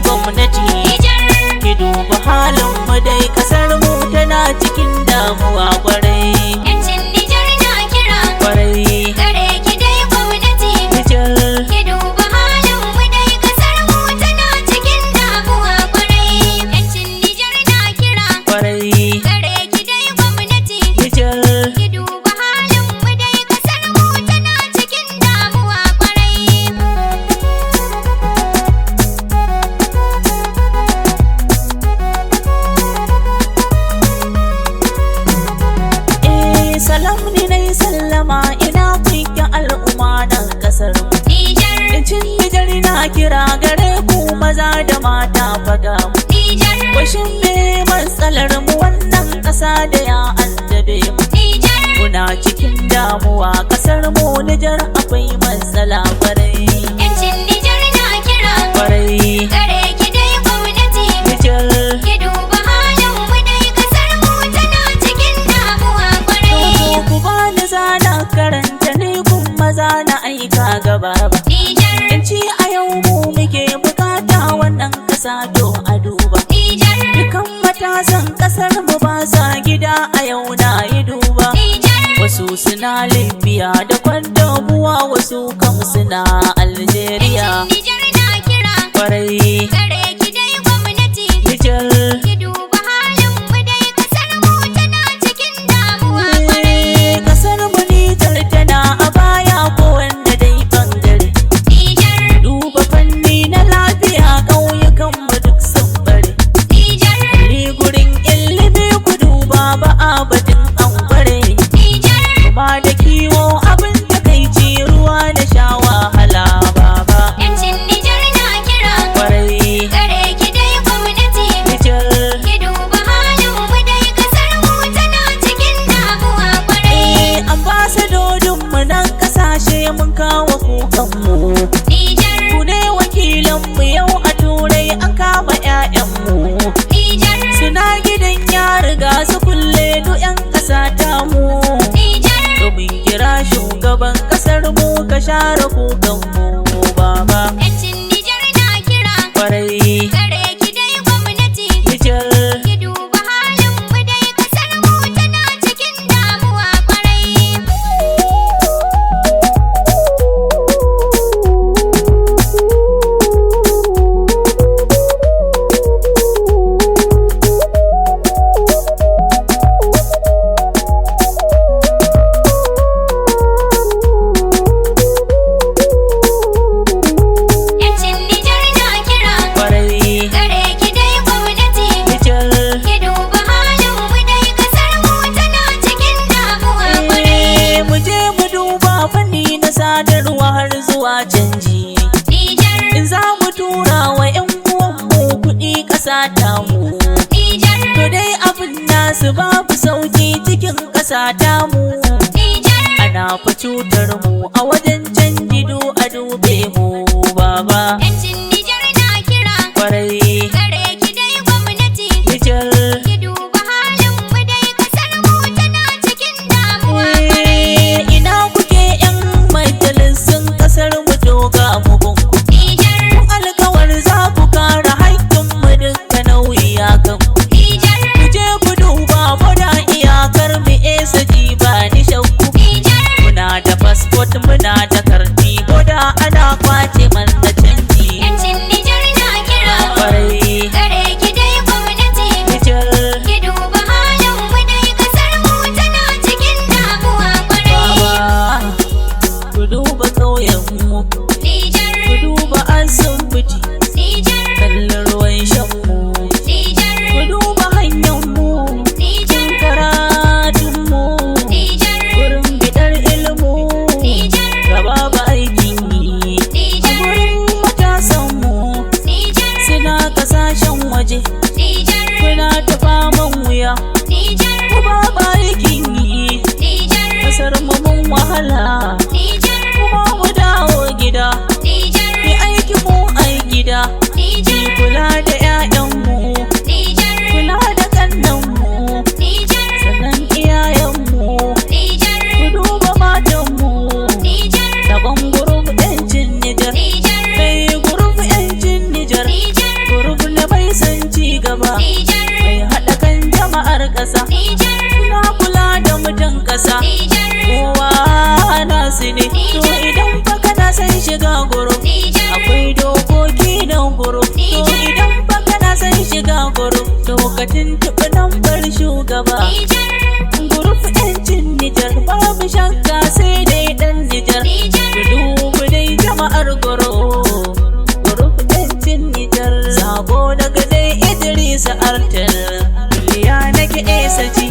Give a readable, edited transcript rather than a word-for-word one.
gwamnati. Ki duba halin mu dai kasar mu tana cikin damuwa kwarai. Yancin Nijar na kira Kwarai. gare ki dai gwamnati. Nijar. Ki duba halin mu dai kasar mu tana cikin damuwa kwarai. Yancin Nijar na kira Kwarai. gare ki dai gwamnati. Nijar. Ki duba halin mu dai kasar mu tana cikin damuwa kwarai. Salam ni nai sallama ina kuke al'umma nan kasar mu. Nijar, Yancin Nijar na kira gare ku maza da mata faga mu. Nijar, Washin me matsalar mu wannan kasa da ya addabe mu. Nijar, Muna cikin damuwa kasar mu Nijar akwai matsala kwarai. yancin Nijar na kira Kwarai. gare ki dai gwamnati. Nijar. Ki duba halin mu dai kasar mu tana cikin damuwa kwarai. Ku bani zana karanta ne kun maza na aika gaba ba. Nijar, Yanci a yau mu muke bukata wannan kasa to a duba. Nijar, Dukan matasan kasar mu ba sa gida a yau na yi duba. Nijar, Wasu suna Libya da Kwandabuwa wasu kam suna Algeria. yancin Nijar na kira Kwarai. gare ki dai gwamnati. Nijar. Ki duba halin mu dai kasar mu tana cikin damuwa kwarai. Kasar mu Nijar tana a baya ko wanda dai bangare. Nijar, Duba fanni na lafiya ƙauyukan mu duk sun bare. Nijar, Ni gurin ilimi ku duba ba a batun an kware. Nijar, Kuma da kiwo abin takaici ruwa da sha wahala baba. yancin Nijar na kira Kwarai. gare ki dai gwamnati. Nijar. Ki duba halin mu dai kasar mu tana cikin damuwa kwarai. Ambasadodin mu nan kasashe mun kawo kukan mu. Nijar, Ku ne wakilan mu yau a turai an kama 'ya'yan mu. Nijar, Suna gidan ya riga su kulle duk 'yan ƙasa ta mu. Nijar, Domin kira shugaban ƙasar mu ka share kukan mu baba. yancin Nijar na kira Kwarai. gare ki dai gwamnati. Nijar. Ki duba halin mu dai kasar mu tana cikin damuwa kwarai. Yancin Nijar na kira Kwarai. gare ki dai gwamnati. Nijar. Ki duba halin mu dai kasar mu tana cikin damuwa kwarai. Mu je mu duba fanni na sadarwa har zuwa canji. Nijar, In za mu tura wa 'yan uwanmu kuɗi ƙasa ta mu. Nijar, To dai abin nasu babu sauki cikin ƙasa ta mu. Nijar, Ana fa cutar mu a wajen canji du a dube mu baba. yancin Nijar na kira Kwarai. gare ki dai gwamnati. Nijar. Ki duba halin mu dai kasar mu tana cikin damuwa kwarai. Ina kuke 'yan majalisun ƙasar mu to ga mu gungu. Nijar, Alkawar za ku kare haƙƙin mu duka nauyi a kan ku. Nijar, Ku je ku duba muna iyakar mu esa ji ba ni shakku. Nijar, Muna da fasfot muna da karti ko da ana kwace man da canji shugaba Niger, mai haɗa kan jama'ar ƙasa. Niger, Na kula da mutan ƙasa, Niger, kowa nasu ne. To idan fa kana son shiga gurup, Niger, akwai dokoki na gurup. To idan fa kana son shiga gurup, to ka tuntuɓi lambar shugaba. Niger, Gurup 'yancin Nijar babu shakka sai dai ɗan Nijar. Ku dubu dai jama'ar gurup, gurup 'yancin Nijar. Sabo daga dai Idrisa Artel, BILYA nake esa ji.